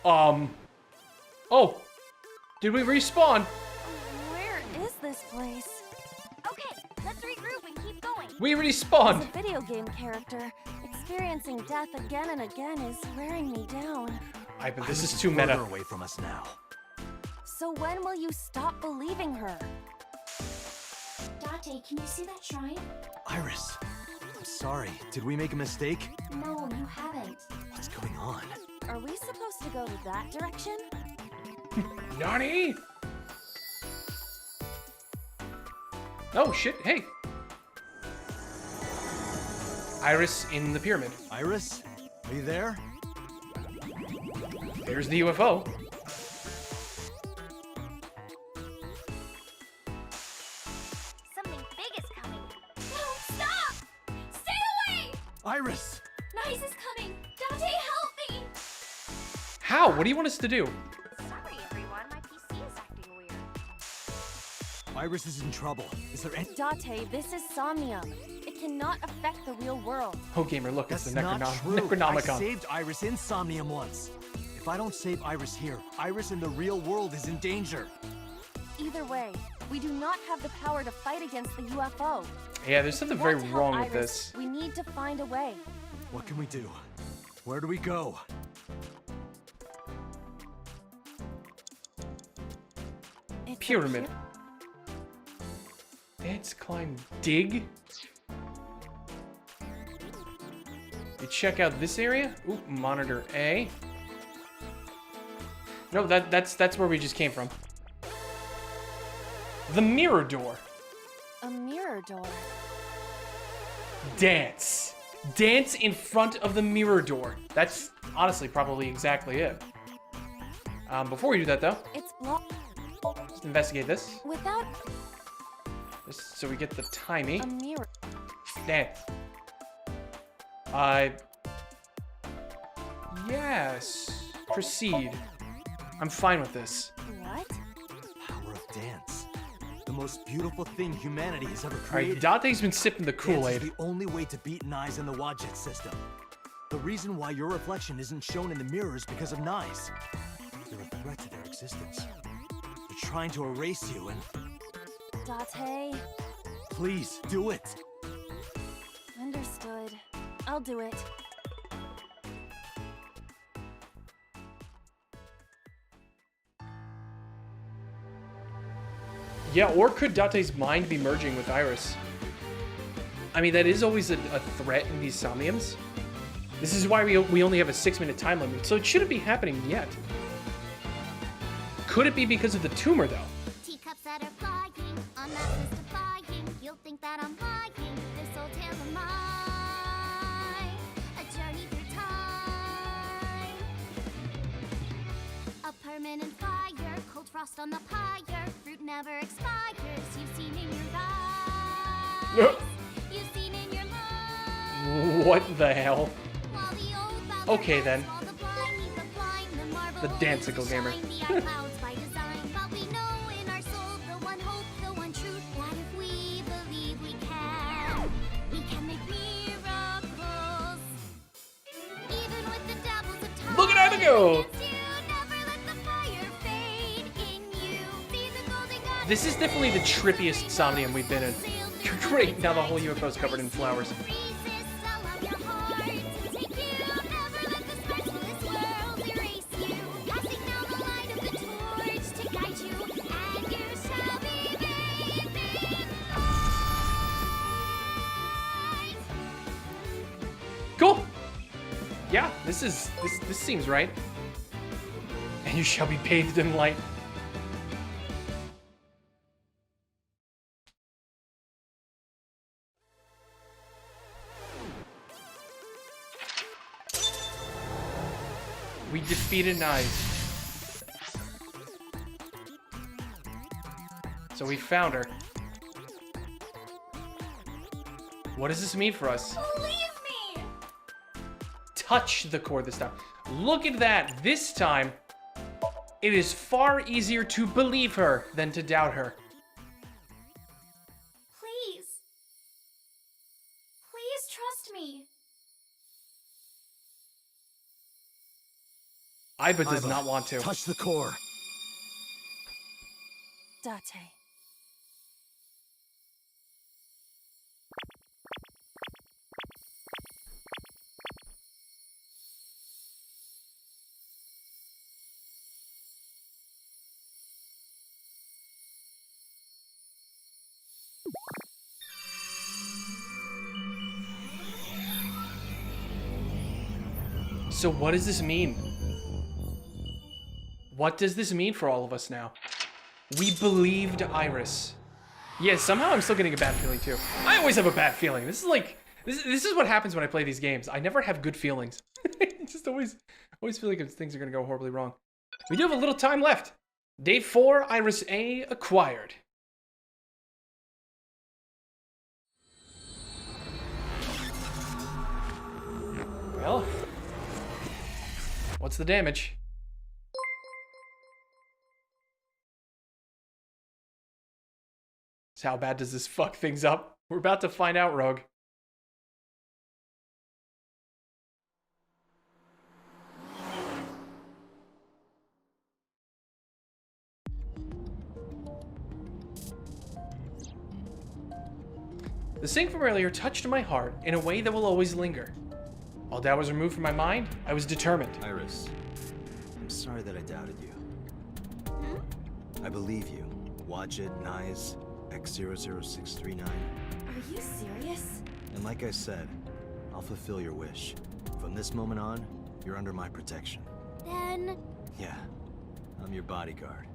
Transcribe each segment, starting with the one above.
Oh. Did we respawn? Where is this place? Okay, let's regroup and keep going. We As respawned. a video game character, experiencing death again and again is wearing me down. But this is too further meta. away from us now. So when will you stop believing her? Date, can you see that shrine? Iris, I'm sorry. Did we make a mistake? No, you haven't. What's going on? Are we supposed to go that direction? Nani? Oh shit, hey. Iris in the pyramid. Iris, are you there? There's the UFO. Something big is coming. No, stop! Stay away! Iris! Nice is coming! Date, help me! How? What do you want us to do? Sorry, everyone. My PC is acting weird. Iris is in trouble. Is there any... Date, this is Somnium. It cannot affect the real world. Oh, gamer, look, it's That's the not true. I Necronomicon. saved Iris in Somnium once. If I don't save Iris here, Iris in the real world is in danger. Either way, we do not have the power to fight against the UFO. Yeah, there's something We very want to help wrong with Iris. this. We need to find a way. What can we do? Where do we go? It's a Pyramid. Dance, climb, dig? You check out this area? Ooh, monitor A. No, that's where we just came from. The mirror door. A mirror door. Dance. Dance in front of the mirror door. That's honestly probably exactly it. Before we do that though, It's blocked. let's investigate this. Without So we get the timing. a mirror. Dance. Yes. Proceed. I'm fine with this. What? Power of dance. The most beautiful thing humanity has ever Alright, created. Date's been sipping the Dance Kool-Aid. is the only way to beat Nyes in the Wadjet system. The reason why your reflection isn't shown in the mirror is because of Nyes. You're a threat to their existence. They're trying to erase you, and Date. please do it. Understood. I'll do it. Yeah, or could Date's mind be merging with Iris? I mean, that is always a threat in these Somniums. This is why we only have a 6-minute time limit, so it shouldn't be happening yet. Could it be because of the tumor, though? Teacups that are flying on that list of buying. You'll think that I'm lying. This old tale of mine, a journey through time. A permanent fire, cold frost on the pyre. Fruit never expires. You've seen in your eyes. You've seen in your life. What the hell? While the old bells Okay, are then. while the blind meet the blind, the marble The dancicle gamer. shine, the eye clouds by design. But we know in our soul the one hope, the one truth, that if we believe we can make miracles. Even with the devils of time. Look at Abigail! against you, never let the fire fade in you. See the golden goddess This is definitely the trippiest Somnium we've been in. Great, now the whole UFO's covered in flowers. Cool! Yeah, this seems right. And you shall be bathed in light. We defeated Nyes. So we found her. What does this mean for us? Leave me! Touch the core this time. Look at that. This time, it is far easier to believe her than to doubt her. Please. Please trust me. Aiba does Aiba, not want to. Touch the core. Date. So what does this mean? What does this mean for all of us now? We believed Iris. Yeah, somehow I'm still getting a bad feeling too. I always have a bad feeling. This is like, this is what happens when I play these games. I never have good feelings. Just always feel like things are gonna go horribly wrong. We do have a little time left. Day 4, Iris A acquired. Well, what's the damage? So how bad does this fuck things up? We're about to find out, Rogue. The sing from earlier touched my heart in a way that will always linger. While doubt was removed from my mind, I was determined. Iris, I'm sorry that I doubted you. I believe you. Wadjet, Nyes, X00639. Are you serious? And like I said, I'll fulfill your wish. From this moment on, you're under my protection. Then, Yeah, I'm your bodyguard.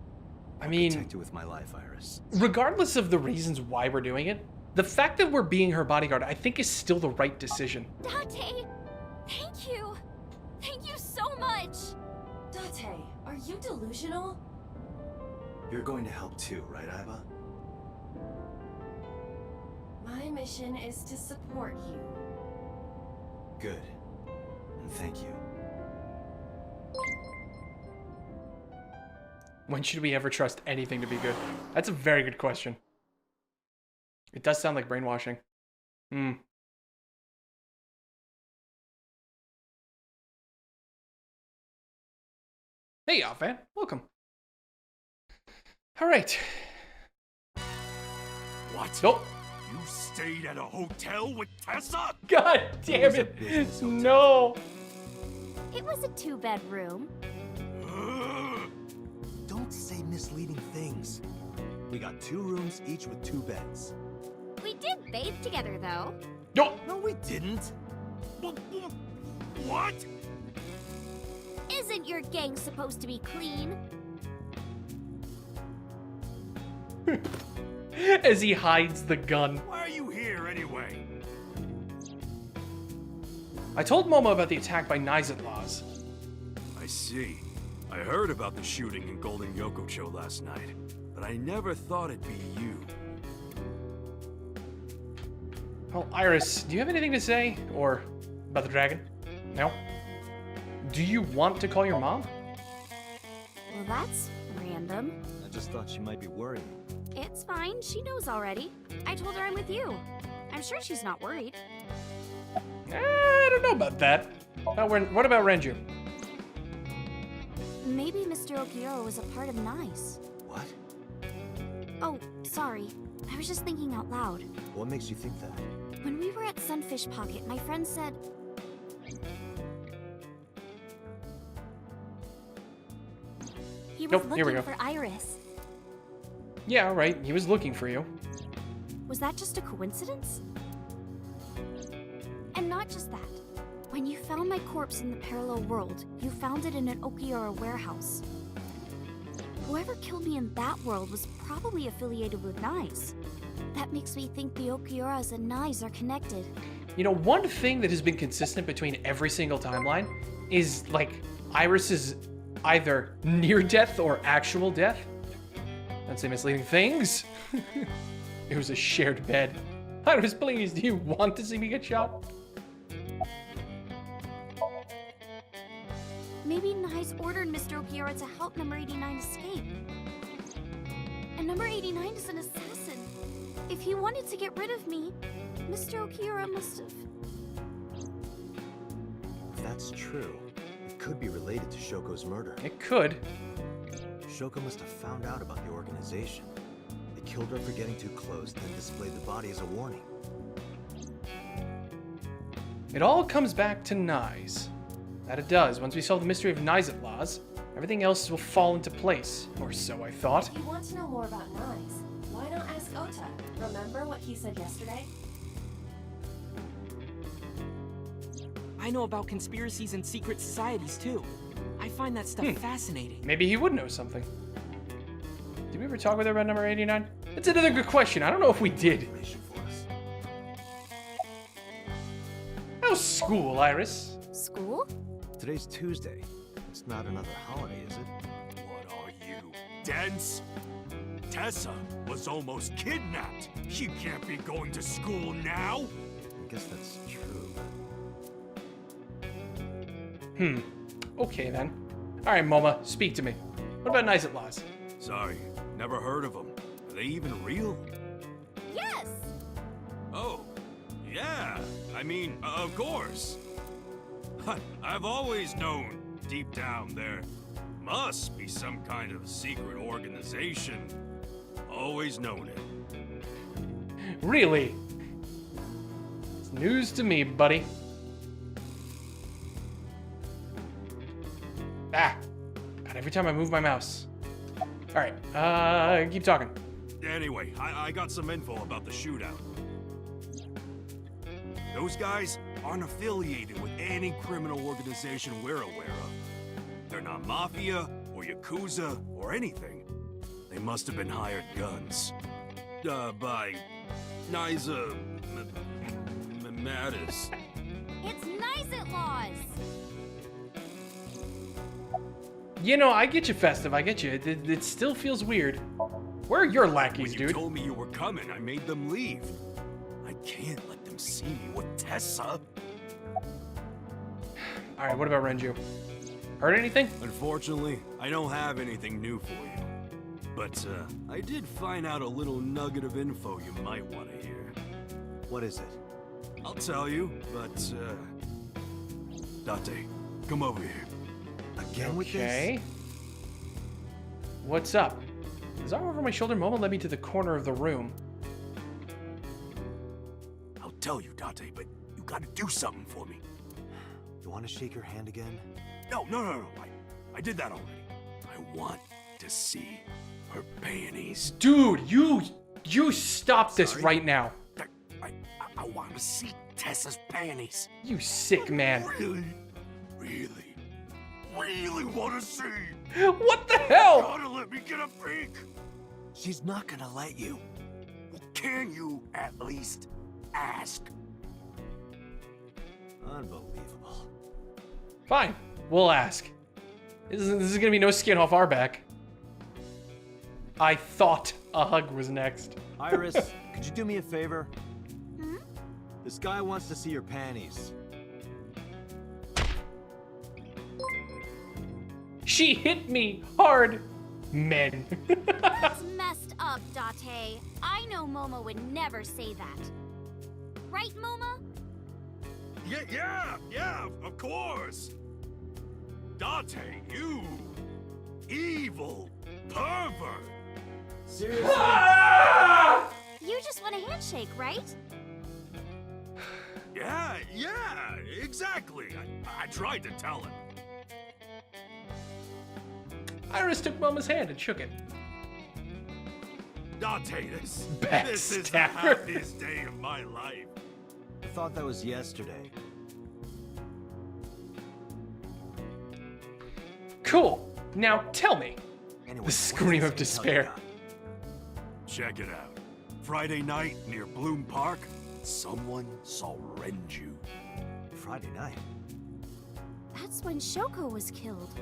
I mean, Protect you with my life, Iris. regardless of the reasons why we're doing it, the fact that we're being her bodyguard, I think, is still the right decision. Date, thank you. Thank you so much. Date, are you delusional? You're going to help too, right, Aiba? My mission is to support you. Good. And thank you. When should we ever trust anything to be good? That's a very good question. It does sound like brainwashing. Hey, Alfan. Welcome. All right. What? Nope. You stayed at a hotel with Tessa? God damn was a it. business hotel. No. It was a 2-bedroom. Ugh. Don't say misleading things. We got 2 rooms, each with 2 beds. We did bathe together, though. No. No, we didn't. What? Isn't your gang supposed to be clean? As he hides the gun. Why are you here anyway? I told Momo about the attack by Nizet Laws. I see. I heard about the shooting in Golden Yokocho last night, but I never thought it'd be you. Well, Iris, do you have anything to say? Or about the dragon? No? Do you want to call your mom? Well, that's random. I just thought she might be worried. It's fine. She knows already. I told her I'm with you. I'm sure she's not worried. I don't know about that. What about Renju? Maybe Mr. Okiura was a part of Nice. What? Oh, sorry. I was just thinking out loud. What makes you think that? When we were at Sunfish Pocket, my friend said... He was Nope, here we looking go. for Iris. Yeah, all right. He was looking for you. Was that just a coincidence? And not just that. When you found my corpse in the parallel world, you found it in an Okiura warehouse. Whoever killed me in that world was probably affiliated with Nice. That makes me think the Okiuras and Nice are connected. You know, one thing that has been consistent between every single timeline is, like, Iris's either near death or actual death. Don't say misleading things. It was a shared bed. Iris, please, do you want to see me get shot? Maybe Nice ordered Mr. Okiura to help number 89 escape. And number 89 is an assassin. If he wanted to get rid of me, Mr. Okiura must have... If that's true, if could be related to Shoko's murder. It could. Shoko must have found out about the organization. They killed her for getting too close, then displayed the body as a warning. It all comes back to Nyes. That it does. Once we solve the mystery of Nyes laws, everything else will fall into place. Or so I thought. If you want to know more about Nyes, why not ask Ota? Remember what he said yesterday? I know about conspiracies and secret societies too. I find that stuff fascinating. Maybe he would know something. Did we ever talk with her about number 89? That's another good question. I don't know if we did. Information for us. How's school, Iris? School? Today's Tuesday. It's not another holiday, is it? What are you, dense? Tessa was almost kidnapped. She can't be going to school now. I guess that's true. Okay then. Alright, Moma, speak to me. What about Nyes laws? Sorry, never heard of them. Are they even real? Yes! Oh, yeah. I mean, of course. I've always known, deep down, there must be some kind of secret organization. Always known it. Really? It's news to me, buddy. Ah! God, every time I move my mouse. Alright, keep talking. Anyway, I got some info about the shootout. Those guys aren't affiliated with any criminal organization we're aware of. They're not mafia or yakuza or anything. They must have been hired guns. By Nyes Mattis. It's Nyes laws! You know, I get you, Festive. I get you. It still feels weird. Where are your lackeys, When you dude? told me you were coming, I made them leave. I can't let them see me with Tessa. Alright, what about Renju? Heard anything? Unfortunately, I don't have anything new for you. But, I did find out a little nugget of info you might want to hear. What is it? I'll tell you, but, Date, come over here. Again with this? Okay. What's up? His arm over my shoulder, Momo led me to the corner of the room. I'll tell you, Date, but you gotta do something for me. You want to shake her hand again? No. I did that already. I want to see her panties. Dude, you stop this Sorry? right now. I want to see Tessa's panties. You sick man. Really want to see. What the hell? Gotta let me get a peek. She's not gonna let you. Can you at least ask? Unbelievable. Fine, we'll ask. This is gonna be no skin off our back. I thought a hug was next. Iris, could you do me a favor? This guy wants to see your panties. She hit me hard. Men. That's messed up, Date. I know Momo would never say that. Right, Momo? Yeah, of course. Date, you evil pervert. Seriously? You just want a handshake, right? Yeah, exactly. I tried to tell him. Iris took Moma's hand and shook it. Date, this is the Backstabber. happiest day of my life. I thought that was yesterday. Cool. Now tell me. Anyway, The scream of despair. Check it out. Friday night near Bloom Park, someone saw Renju. Friday night. That's when Shoko was killed.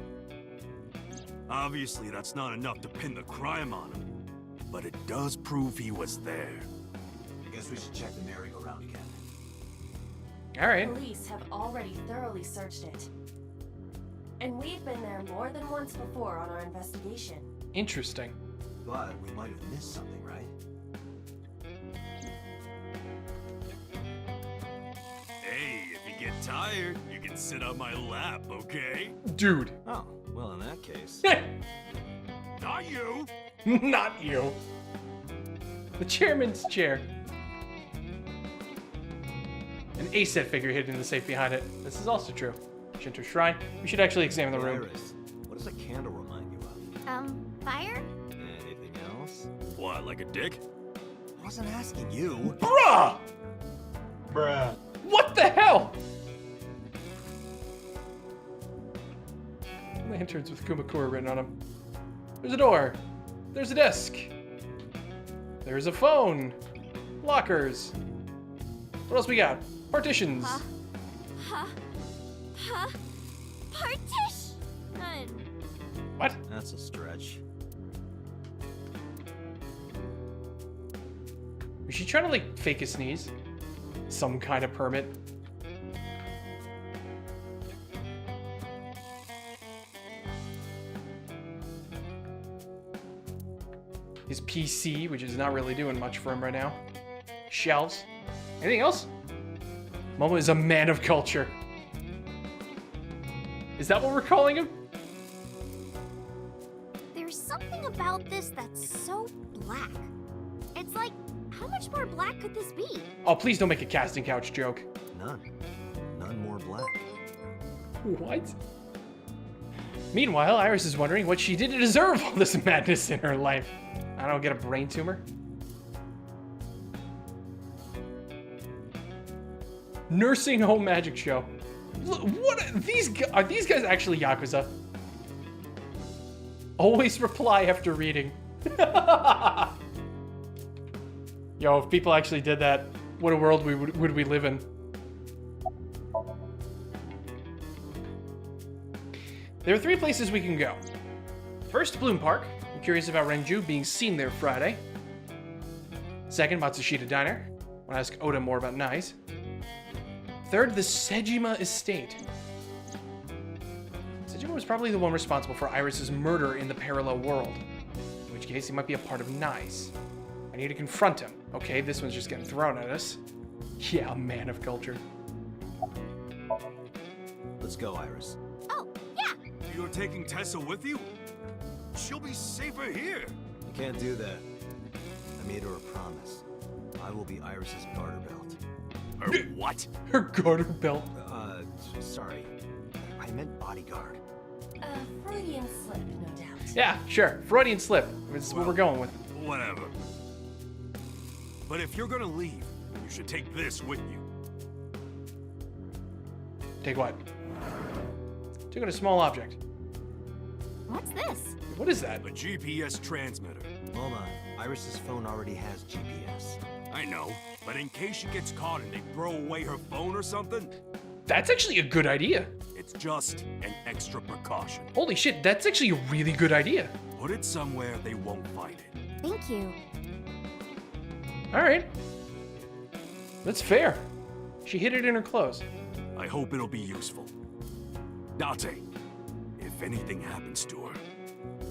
Obviously, that's not enough to pin the crime on him, but it does prove he was there. I guess we should check the merry-go-round again. All right. Police have already thoroughly searched it. And we've been there more than once before on our investigation. Interesting. But we might have missed something, right? Hey, if you get tired, you can sit on my lap, okay? Dude. Oh, well, in that case. Not you! Not you. The chairman's chair. An A-set figure hidden in the safe behind it. This is also true. Shinto Shrine. We should actually examine the room. Iris, what does a candle remind you of? Fire? Anything else? What, like a dick? I wasn't asking you. Bruh! Bruh. What the hell? Lanterns with Kumakura written on them. There's a door. There's a desk. There's a phone. Lockers. What else we got? Partitions. Partition! What? That's a stretch. Was she trying to like fake a sneeze? Some kind of permit. His PC, which is not really doing much for him right now. Shelves. Anything else? Momo is a man of culture. Is that what we're calling him? There's something about this that's so black. It's like, how much more black could this be? Oh, please don't make a casting couch joke. None. None more black. What? Meanwhile, Iris is wondering what she did to deserve all this madness in her life. I don't get a brain tumor. Nursing home magic show. What are these guys actually Yakuza? Always reply after reading. Yo, if people actually did that, what a world would we live in? There are 3 places we can go. First, Bloom Park. I'm curious about Renju being seen there Friday. Second, Matsushita Diner. I want to ask Oda more about Nais. Third, the Sejima Estate. Sejima was probably the one responsible for Iris's murder in the parallel world. In which case, he might be a part of Nais. I need to confront him. Okay, this one's just getting thrown at us. Yeah, a man of culture. Let's go, Iris. Oh, yeah! You're taking Tessa with you? She'll be safer here. You can't do that. I made her a promise. I will be Iris's garter belt. Or what? Her garter belt. Sorry. I meant bodyguard. Freudian slip, no doubt. Yeah, sure. Freudian slip. This is what we're going with. Whatever. But if you're gonna leave, you should take this with you. Take what? Took out a small object. What's this? What is that? A GPS transmitter. Moma, Iris's phone already has GPS. I know, but in case she gets caught and they throw away her phone or something, That's actually a good idea. it's just an extra precaution. Holy shit, that's actually a really good idea. Put it somewhere they won't find it. Thank you. Alright. That's fair. She hid it in her clothes. I hope it'll be useful. Date, if anything happens to her,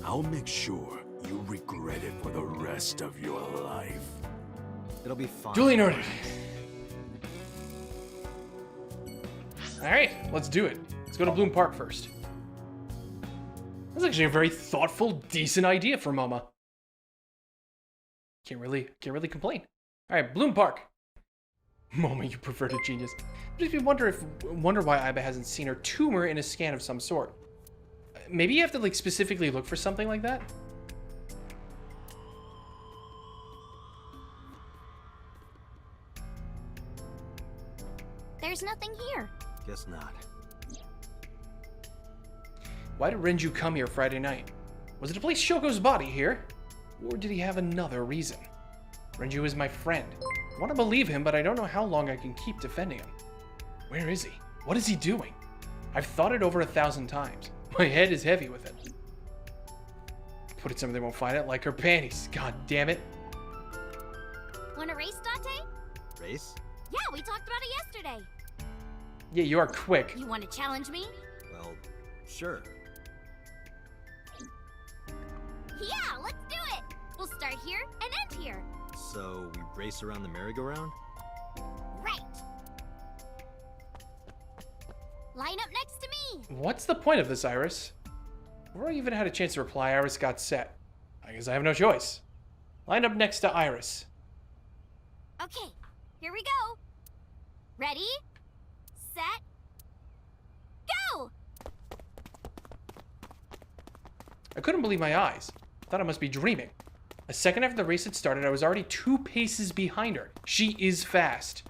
I'll make sure you regret it for the rest of your life. It'll be fine. Duly noted. Alright, let's do it. Let's go to Bloom Park first. That's actually a very thoughtful, decent idea for Momo. Can't really complain. Alright, Bloom Park. Momo, you perverted genius. Makes me wonder why Aiba hasn't seen her tumor in a scan of some sort. Maybe you have to like specifically look for something like that? There's nothing here. Guess not. Why did Renju come here Friday night? Was it to place Shoko's body here? Or did he have another reason? Renju is my friend. I want to believe him, but I don't know how long I can keep defending him. Where is he? What is he doing? I've thought it over 1,000 times. My head is heavy with it. Put it somewhere they won't find it, like her panties. God damn it. Wanna race, Date? Race? Yeah, we talked about it yesterday. Yeah, you are quick. You wanna challenge me? Well, sure. Yeah, let's do it! We'll start here and end here. So, we race around the merry-go-round? Right. Line up next to me. What's the point of this, Iris? Before I even had a chance to reply, Iris got set. I guess I have no choice. Line up next to Iris. Okay, here we go. Ready, set, go! I couldn't believe my eyes. Thought I must be dreaming. A second after the race had started, I was already 2 paces behind her. She is fast.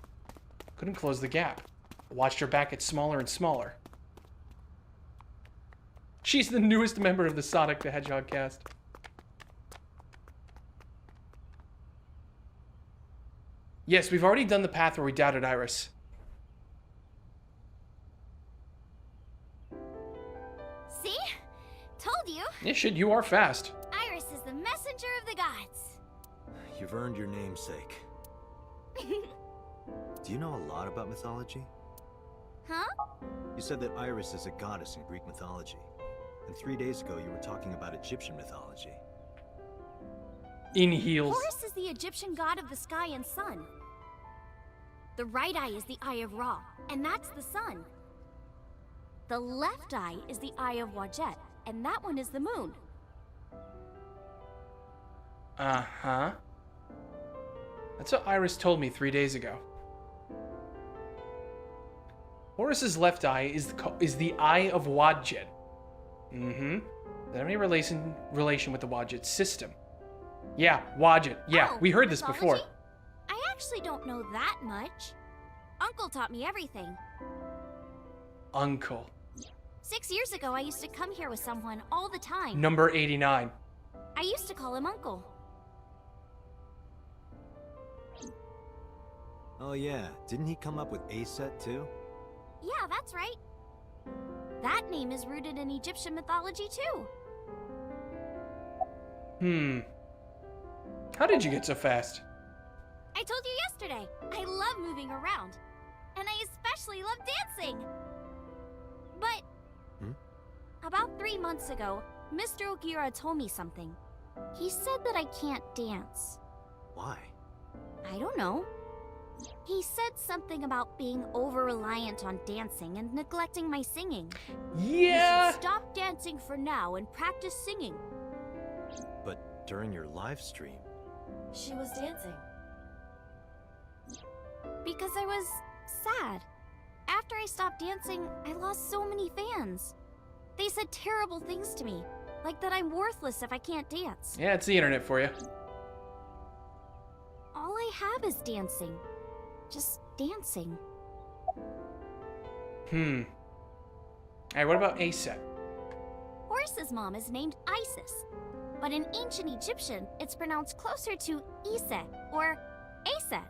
Couldn't close the gap. I watched her back get smaller and smaller. She's the newest member of the Sonic the Hedgehog cast. Yes, we've already done the path where we doubted Iris. See? Told you. Yeah, shit, you are fast. Iris is the messenger of the gods. You've earned your namesake. Do you know a lot about mythology? Huh? You said that Iris is a goddess in Greek mythology. And 3 days ago you were talking about Egyptian mythology. In heels. Horus is the Egyptian god of the sky and sun. The right eye is the eye of Ra, and that's the sun. The left eye is the eye of Wadjet, and that one is the moon. Uh-huh. That's what Iris told me 3 days ago. Horus's left eye is the eye of Wadjet. Mm-hmm. Does that have any relation with the Wadjet system? Yeah, Wadjet. Yeah, Oh, we heard this mythology? before. I actually don't know that much. Uncle taught me everything. Uncle. 6 years ago, I used to come here with someone all the time. Number 89. I used to call him Uncle. Oh yeah, didn't he come up with Aset too? Yeah, that's right. That name is rooted in Egyptian mythology too. How did you get so fast? I told you yesterday, I love moving around. And I especially love dancing. But about 3 months ago, Mr. Ogira told me something. He said that I can't dance. Why? I don't know. He said something about being over-reliant on dancing and neglecting my singing. Yeah. You should stop dancing for now and practice singing. But during your live stream, She was dancing. Because I was sad. After I stopped dancing, I lost so many fans. They said terrible things to me, like that I'm worthless if I can't dance. Yeah, it's the internet for you. All I have is dancing. Just dancing. Alright, what about Aset? Horus's mom is named Isis, but in ancient Egyptian, it's pronounced closer to Iset or Aset.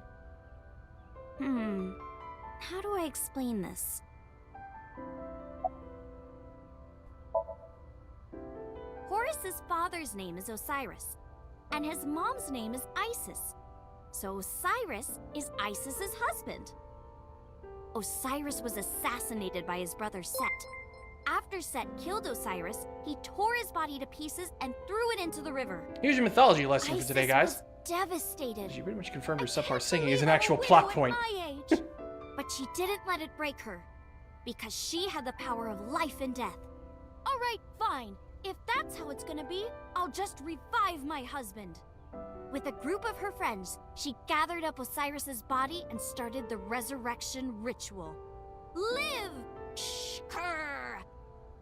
How do I explain this? Horus's father's name is Osiris, and his mom's name is Isis. So Osiris is Isis's husband. Osiris was assassinated by his brother Set. After Set killed Osiris, he tore his body to pieces and threw it into the river. Here's your mythology lesson for Isis today, guys. was devastated. She pretty much confirmed her I subpar can't singing is believe an I'm a actual widow plot at point. my age. But she didn't let it break her, because she had the power of life and death. All right, fine. If that's how it's gonna be, I'll just revive my husband. With a group of her friends, she gathered up Osiris's body and started the resurrection ritual. Live! Shkur!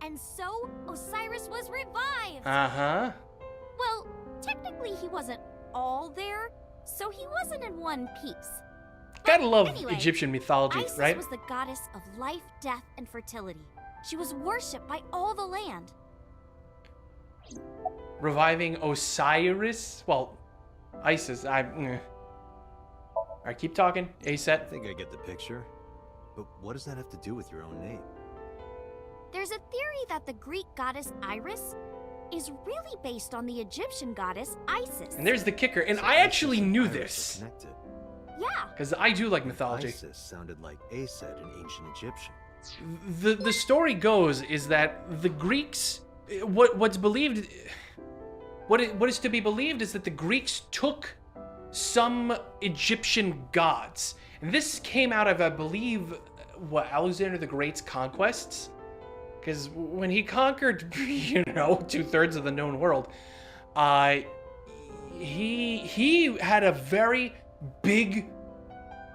And so, Osiris was revived! Uh-huh. Well, technically he wasn't all there, so he wasn't in one piece. Gotta love Anyway, Egyptian mythology, Isis right? was the goddess of life, death, and fertility. She was worshipped by all the land. Reviving Osiris? Well, Isis, Alright, keep talking. I Aset. think I get the picture. But what does that have to do with your own name? There's a theory that the Greek goddess Iris is really based on the Egyptian goddess Isis. And there's the kicker, and I actually knew Iris are this. connected. Yeah, Because I do like mythology. Isis sounded like Aset in ancient Egyptian. The story goes is that the Greeks, what's believed, what is to be believed is that the Greeks took some Egyptian gods, and this came out of, I believe, what Alexander the Great's conquests. Because when he conquered, 2/3 of the known world, he had a very big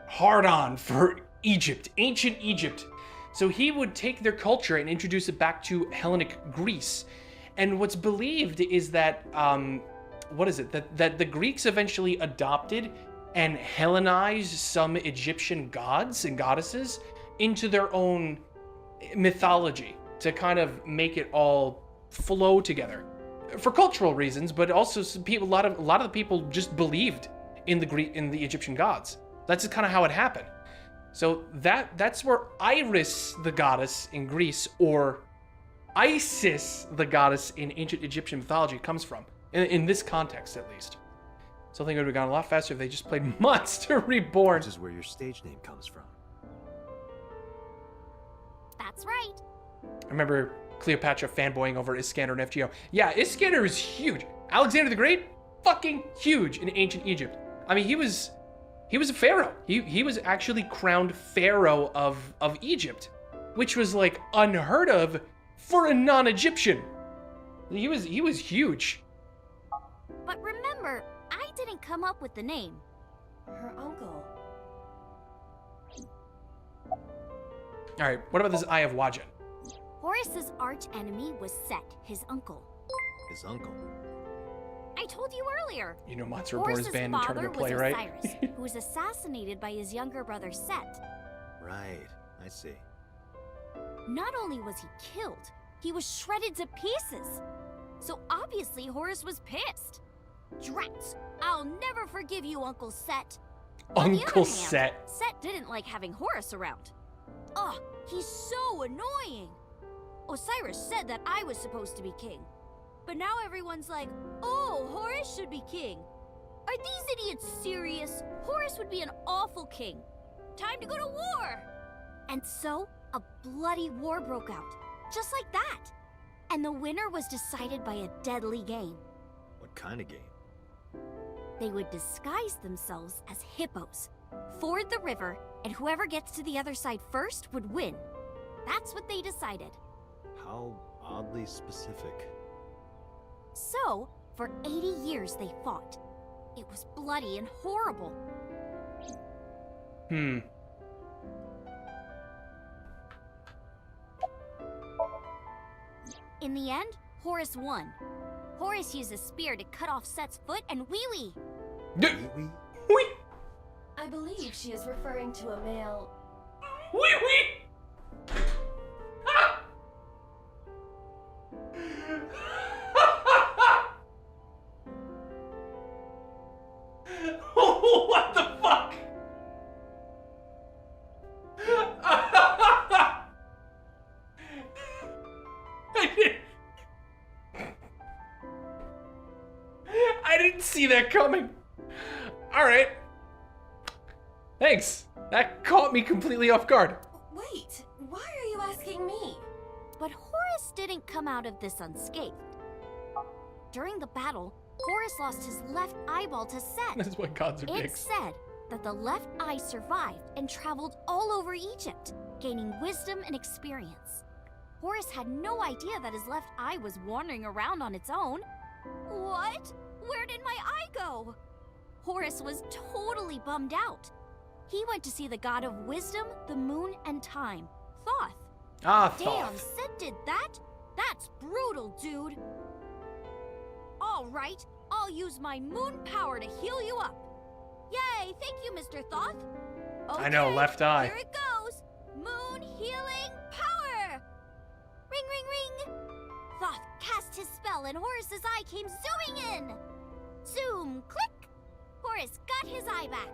hard-on for Egypt, ancient Egypt. So he would take their culture and introduce it back to Hellenic Greece. And what's believed is that, that the Greeks eventually adopted and Hellenized some Egyptian gods and goddesses into their own mythology to kind of make it all flow together for cultural reasons, but also some people, a lot of the people just believed in the Egyptian gods. That's kind of how it happened. So that's where Iris, the goddess in Greece, or Isis, the goddess in ancient Egyptian mythology, comes from. In this context, at least. So I think it would have gone a lot faster if they just played Monster Reborn. Which is where your stage name comes from. That's right. I remember Cleopatra fanboying over Iskander and FGO. Yeah, Iskander is huge. Alexander the Great, fucking huge in ancient Egypt. I mean, he was a pharaoh. He was actually crowned pharaoh of Egypt, which was like unheard of for a non-Egyptian. He was huge. But remember, I didn't come up with the name. Her uncle. All right, what about this Eye of Wajet? Horus's arch enemy was Set, his uncle. His uncle. I told you earlier. You know Monster Reborn is Horus's banned in father tournament was play, right? Osiris, who was assassinated by his younger brother Set. Right, I see. Not only was he killed, he was shredded to pieces. So obviously Horus was pissed. Drats, I'll never forgive you, Uncle Set. On the Uncle other hand, Set. Set didn't like having Horus around. Ugh, he's so annoying. Osiris said that I was supposed to be king. But now everyone's like, oh, Horus should be king. Are these idiots serious? Horus would be an awful king. Time to go to war! And so, a bloody war broke out. Just like that. And the winner was decided by a deadly game. What kind of game? They would disguise themselves as hippos, ford the river, and whoever gets to the other side first would win. That's what they decided. How oddly specific. So, for 80 years they fought. It was bloody and horrible. In the end, Horus won. Horus used a spear to cut off Set's foot and wee-wee. Wee I believe she is referring to a male. wee. What the fuck? I didn't see that coming. All right. Thanks. That caught me completely off guard. Wait, why are you asking me? But Horus didn't come out of this unscathed. During the battle, Horus lost his left eyeball to Set. That's why gods are It's dicks. said that the left eye survived and traveled all over Egypt, gaining wisdom and experience. Horus had no idea that his left eye was wandering around on its own. What? Where did my eye go? Horus was totally bummed out. He went to see the god of wisdom, the moon, and time, Thoth. Ah, Damn, Thoth. Set did that? That's brutal, dude. All right, I'll use my moon power to heal you up. Yay, thank you, Mr. Thoth. Okay, I know, left eye. Here it goes. Moon healing power. Ring, ring, ring. Thoth cast his spell and Horus's eye came zooming in. Zoom, click. Horus got his eye back.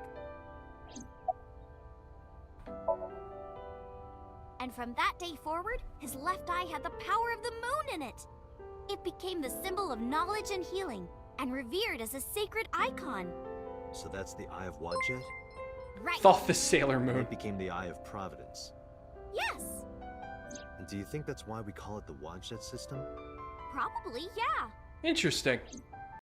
And from that day forward, his left eye had the power of the moon in it. It became the symbol of knowledge and healing, and revered as a sacred icon. So that's the Eye of Wajet? Right. Thoth the Sailor And Moon. it became the Eye of Providence. Yes. And do you think that's why we call it the Wajet system? Probably, yeah. Interesting.